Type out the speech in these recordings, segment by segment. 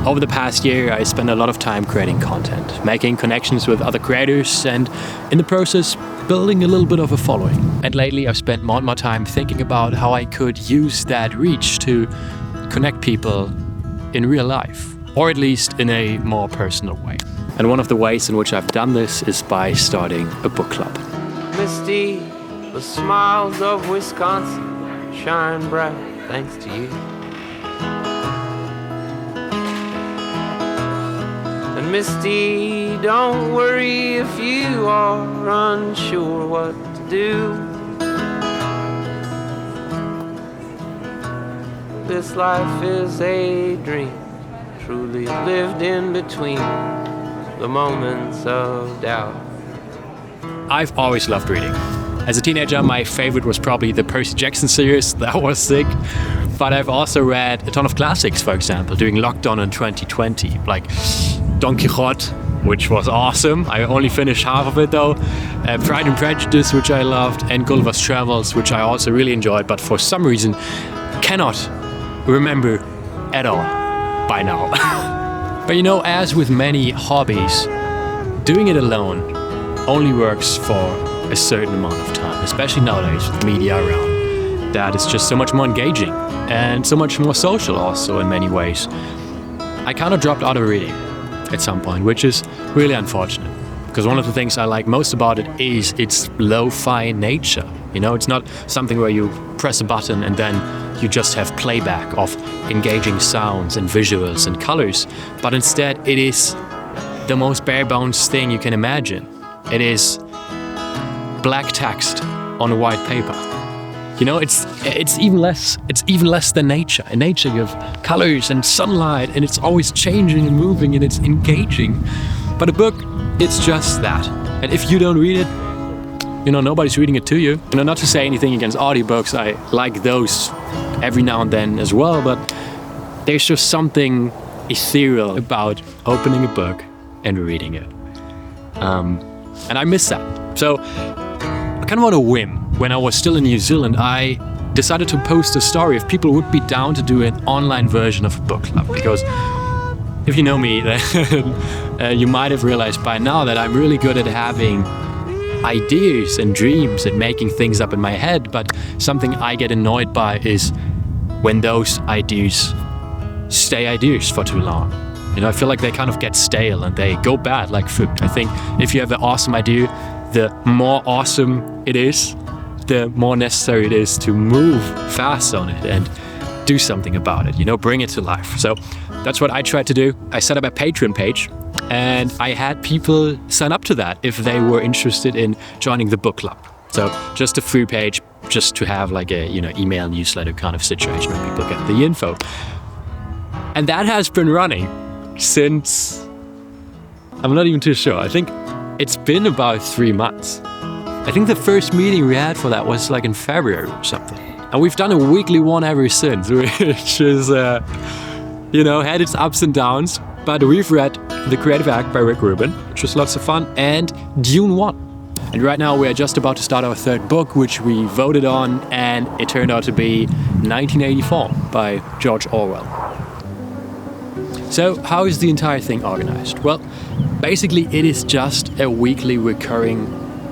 Over the past year, I spent a lot of time creating content, making connections with other creators, and in the process, building a little bit of a following. And lately, I've spent more and more time thinking about how I could use that reach to connect people in real life, or at least in a more personal way. And one of the ways in which I've done this is by starting a book club. Misty, the smiles of Wisconsin shine bright thanks to you. And Misty, don't worry if you are unsure what to do. This life is a dream, truly lived in between the moments of doubt. I've always loved reading. As a teenager, my favorite was probably the Percy Jackson series. That was sick. But I've also read a ton of classics, for example, during lockdown in 2020, like Don Quixote, which was awesome. I only finished half of it though. Pride and Prejudice, which I loved, and Gulliver's Travels, which I also really enjoyed, but for some reason cannot remember at all by now. But you know, as with many hobbies, doing it alone only works for a certain amount of time, especially nowadays with media around. That is just so much more engaging and so much more social also in many ways. I kind of dropped out of reading at some point, which is really unfortunate. Because one of the things I like most about it is its lo-fi nature. You know, it's not something where you press a button and then you just have playback of engaging sounds and visuals and colors. But instead, it is the most bare bones thing you can imagine. It is black text on a white paper. You know, it's even less than nature. In nature, you have colors and sunlight, and it's always changing and moving, and it's engaging. But a book, it's just that. And if you don't read it, you know, nobody's reading it to you. You know, not to say anything against audiobooks, I like those every now and then as well, but there's just something ethereal about opening a book and reading it. And I miss that. So, kind of on a whim, when I was still in New Zealand, I decided to post a story if people would be down to do an online version of a book club. Because if you know me, then you might have realized by now that I'm really good at having ideas and dreams and making things up in my head. But something I get annoyed by is when those ideas stay ideas for too long. You know, I feel like they kind of get stale and they go bad like food. I think if you have an awesome idea, the more awesome it is, the more necessary it is to move fast on it and do something about it, you know, bring it to life. So that's what I tried to do. I set up a Patreon page and I had people sign up to that if they were interested in joining the book club. So just a free page, just to have like a, you know, email newsletter kind of situation where people get the info. And that has been running since, I'm not even too sure. I think it's been about 3 months. I think the first meeting we had for that was like in February or something. And we've done a weekly one ever since, which is, you know, had its ups and downs. But we've read The Creative Act by Rick Rubin, which was lots of fun, and Dune 1. And right now we're just about to start our third book, which we voted on, and it turned out to be 1984 by George Orwell. So how is the entire thing organized? Well, basically it is just a weekly recurring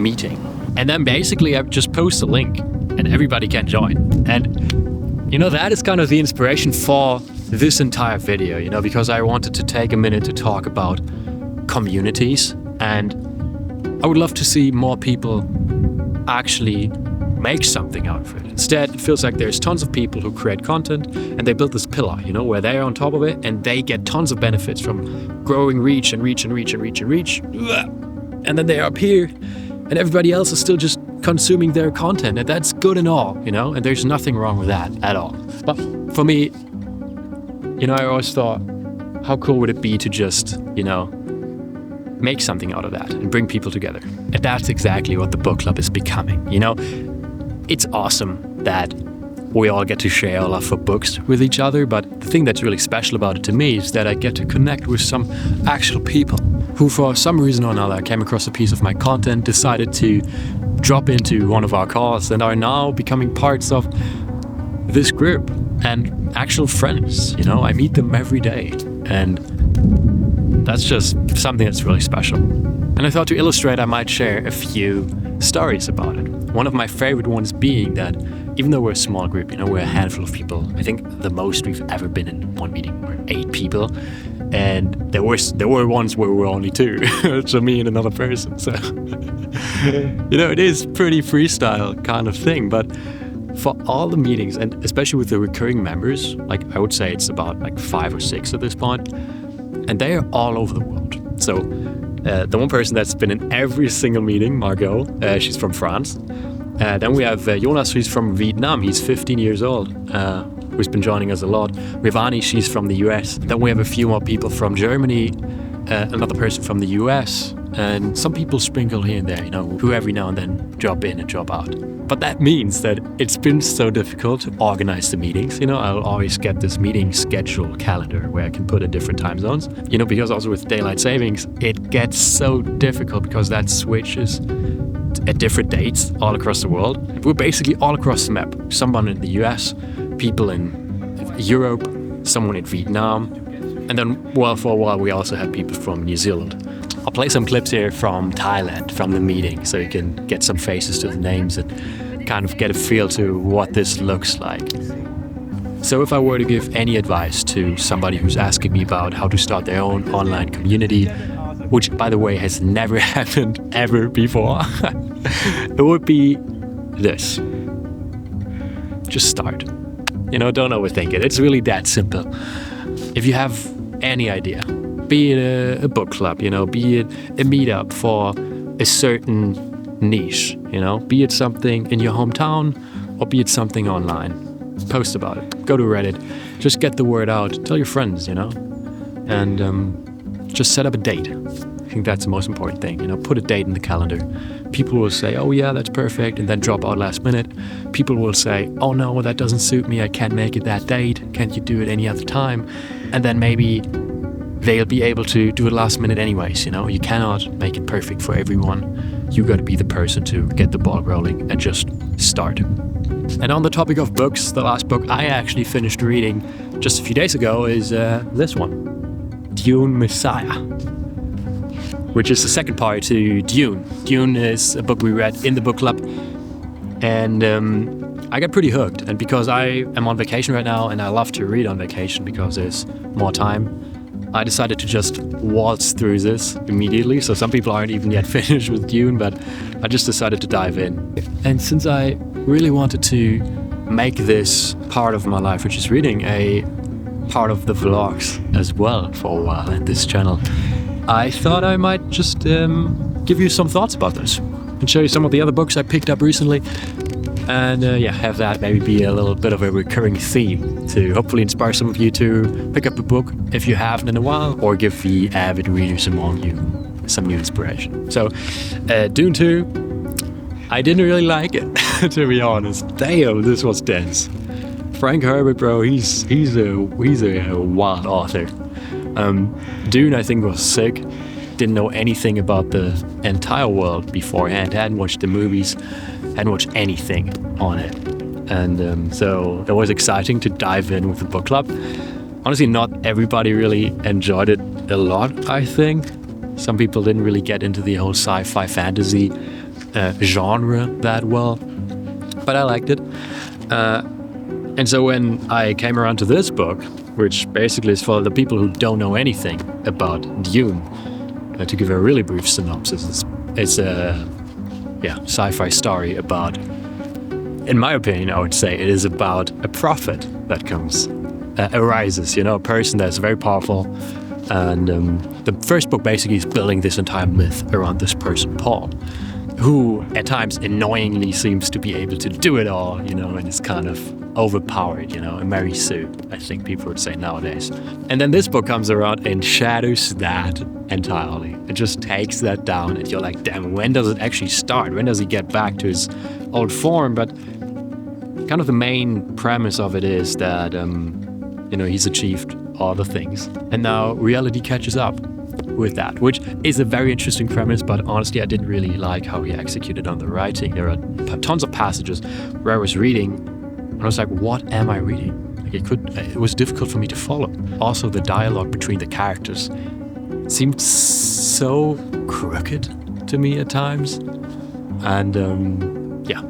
meeting. And then basically I just post a link and everybody can join. And you know, that is kind of the inspiration for this entire video, you know, because I wanted to take a minute to talk about communities, and I would love to see more people actually make something out of it. Instead, it feels like there's tons of people who create content and they build this pillar, you know, where they're on top of it and they get tons of benefits from growing reach and reach and reach and reach and reach. And then they're up here and everybody else is still just consuming their content, and that's good and all, you know, and there's nothing wrong with that at all. But for me, you know, I always thought, how cool would it be to just, you know, make something out of that and bring people together? And that's exactly what the book club is becoming, you know. It's awesome that we all get to share our love for books with each other, but the thing that's really special about it to me is that I get to connect with some actual people who for some reason or another came across a piece of my content, decided to drop into one of our calls, and are now becoming parts of this group and actual friends. You know, I meet them every day And that's just something that's really special. And I thought to illustrate, I might share a few stories about it. One of my favorite ones being that even though we're a small group, we're a handful of people. I think the most we've ever been in one meeting were 8 people. And there were ones where we were only 2, so me and another person. So, it is pretty freestyle kind of thing. But for all the meetings, and especially with the recurring members, like I would say it's about like 5 or 6 at this point, and they are all over the world. So the one person that's been in every single meeting, Margot, she's from France. Then we have Jonas, who's from Vietnam. He's 15 years old, who's been joining us a lot. We have Annie, she's from the US. Then we have a few more people from Germany, another person from the US, and some people sprinkle here and there, who every now and then drop in and drop out. But that means that it's been so difficult to organize the meetings. I'll always get this meeting schedule calendar where I can put in different time zones. Because also with daylight savings, it gets so difficult because that switches at different dates all across the world. We're basically all across the map. Someone in the US, people in Europe, someone in Vietnam, and then, for a while we also had people from New Zealand. I'll play some clips here from Thailand, from the meeting, so you can get some faces to the names and kind of get a feel to what this looks like. So if I were to give any advice to somebody who's asking me about how to start their own online community, which, by the way, has never happened ever before, it would be this. Just start. Don't overthink it. It's really that simple. If you have any idea, be it a book club, be it a meetup for a certain niche, be it something in your hometown or be it something online, post about it. Go to Reddit. Just get the word out. Tell your friends, and just set up a date. I think that's the most important thing. Put a date in the calendar. People will say, oh yeah, that's perfect, and then drop out last minute. People will say, oh no, that doesn't suit me. I can't make it that date. Can't you do it any other time? And then maybe they'll be able to do it last minute anyways. You cannot make it perfect for everyone. You got to be the person to get the ball rolling and just start. And on the topic of books, the last book I actually finished reading just a few days ago is this one, Dune Messiah, which is the second part to Dune. Dune is a book we read in the book club, and I got pretty hooked. And because I am on vacation right now and I love to read on vacation because there's more time, I decided to just waltz through this immediately. So some people aren't even yet finished with Dune, but I just decided to dive in. And since I really wanted to make this part of my life, which is reading, a part of the vlogs as well for a while in this channel, I thought I might just give you some thoughts about this and show you some of the other books I picked up recently. And have that maybe be a little bit of a recurring theme to hopefully inspire some of you to pick up a book if you haven't in a while, or give the avid readers among you some new inspiration. So, Dune 2, I didn't really like it, to be honest. Damn, this was dense. Frank Herbert, bro, he's a wild author. Dune, I think, was sick. Didn't know anything about the entire world beforehand. Hadn't watched the movies. Hadn't watched anything on it. And so it was exciting to dive in with the book club. Honestly, not everybody really enjoyed it a lot, I think. Some people didn't really get into the whole sci-fi fantasy genre that well. But I liked it. And so when I came around to this book, which basically is for the people who don't know anything about Dune, to give a really brief synopsis, it's a sci-fi story about, in my opinion, I would say it is about a prophet that arises, a person that's very powerful. And the first book basically is building this entire myth around this person, Paul, who at times annoyingly seems to be able to do it all, and is kind of overpowered, a Mary Sue, I think people would say nowadays. And then this book comes around and shadows that entirely. It just takes that down, and you're like, damn, when does it actually start? When does he get back to his old form? But kind of the main premise of it is that, he's achieved all the things, and now reality catches up with that, which is a very interesting premise, but honestly, I didn't really like how he executed on the writing. There are tons of passages where I was reading, and I was like, what am I reading? it was difficult for me to follow. Also, the dialogue between the characters seemed so crooked to me at times. And yeah,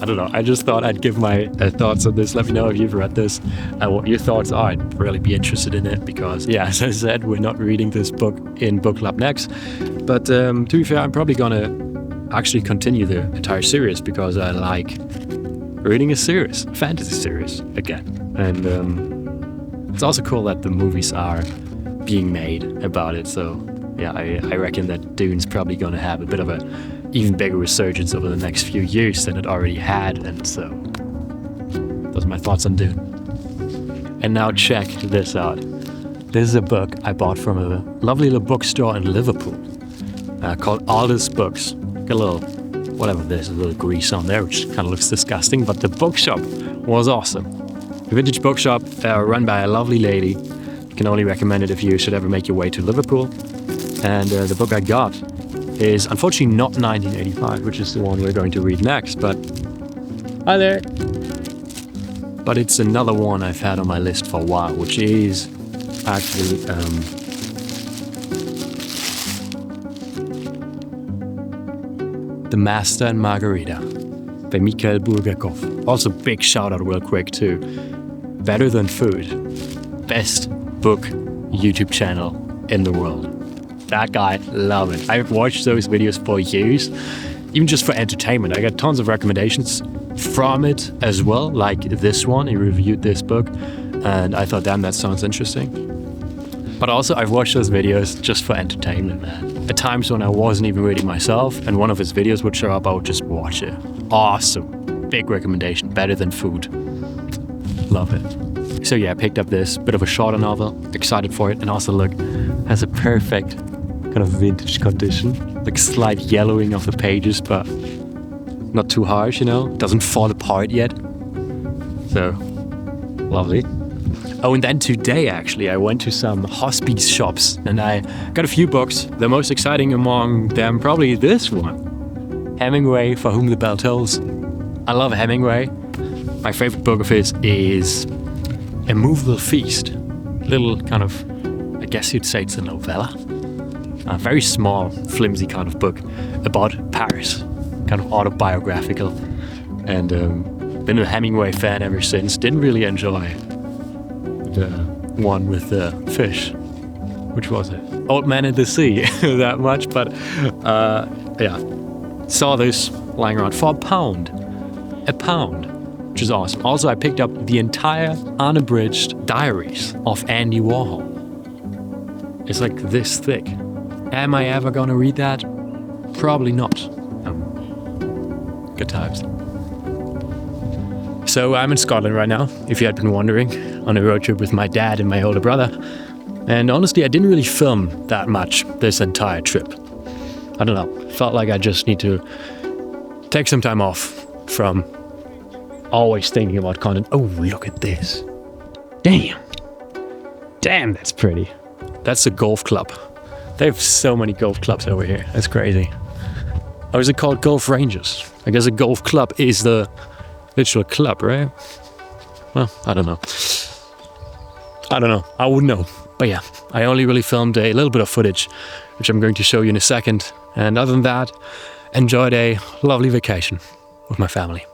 I don't know. I just thought I'd give my thoughts on this. Let me know if you've read this and what your thoughts are. I'd really be interested in it because, yeah, as I said, we're not reading this book in Book Club next. But to be fair, I'm probably going to actually continue the entire series because I like reading a fantasy series again. And it's also cool that the movies are being made about it. So yeah, I reckon that Dune's probably going to have a bit of a even bigger resurgence over the next few years than it already had. And so those are my thoughts on Dune. And now check this out. This is a book I bought from a lovely little bookstore in Liverpool called Aldous Books. Got a little, whatever this, a little grease on there, which kind of looks disgusting, but the bookshop was awesome. A vintage bookshop run by a lovely lady. You can only recommend it if you should ever make your way to Liverpool. And the book I got is unfortunately not 1985, which is the one we're going to read next, but hi there. But it's another one I've had on my list for a while, which is actually The Master and Margarita by Mikhail Bulgakov. Also big shout out real quick to Better Than Food, best book YouTube channel in the world. That guy, love it. I've watched those videos for years, even just for entertainment. I got tons of recommendations from it as well, like this one. He reviewed this book, and I thought, damn, that sounds interesting. But also, I've watched those videos just for entertainment, man. At times when I wasn't even reading myself, and one of his videos would show up, I would just watch it. Awesome. Big recommendation. Better Than Food. Love it. So yeah, I picked up this bit of a shorter novel. Excited for it. And also, look, has a perfect kind of vintage condition. Like slight yellowing of the pages, but not too harsh, you know? Doesn't fall apart yet. So, lovely. Oh, and then today, actually, I went to some hospice shops and I got a few books. The most exciting among them, probably this one. Hemingway, For Whom the Bell Tolls. I love Hemingway. My favorite book of his is A Movable Feast. Little kind of, I guess you'd say it's a novella. A very small, flimsy kind of book about Paris. Kind of autobiographical. And been a Hemingway fan ever since. Didn't really enjoy the one with the fish. Which was it? Old Man in the Sea. That much, but yeah. Saw this lying around for £1. A pound. Which is awesome. Also, I picked up the entire unabridged diaries of Andy Warhol. It's like this thick. Am I ever gonna read that? Probably not. Good times. So I'm in Scotland right now, if you had been wondering, on a road trip with my dad and my older brother. And honestly, I didn't really film that much this entire trip. I don't know, felt like I just need to take some time off from always thinking about content. Oh, look at this. Damn, that's pretty. That's a golf club. They have so many golf clubs over here. That's crazy. Or is it called Golf Rangers? I guess a golf club is the literal club, right? Well, I don't know. I wouldn't know. But yeah, I only really filmed a little bit of footage, which I'm going to show you in a second. And other than that, enjoyed a lovely vacation with my family.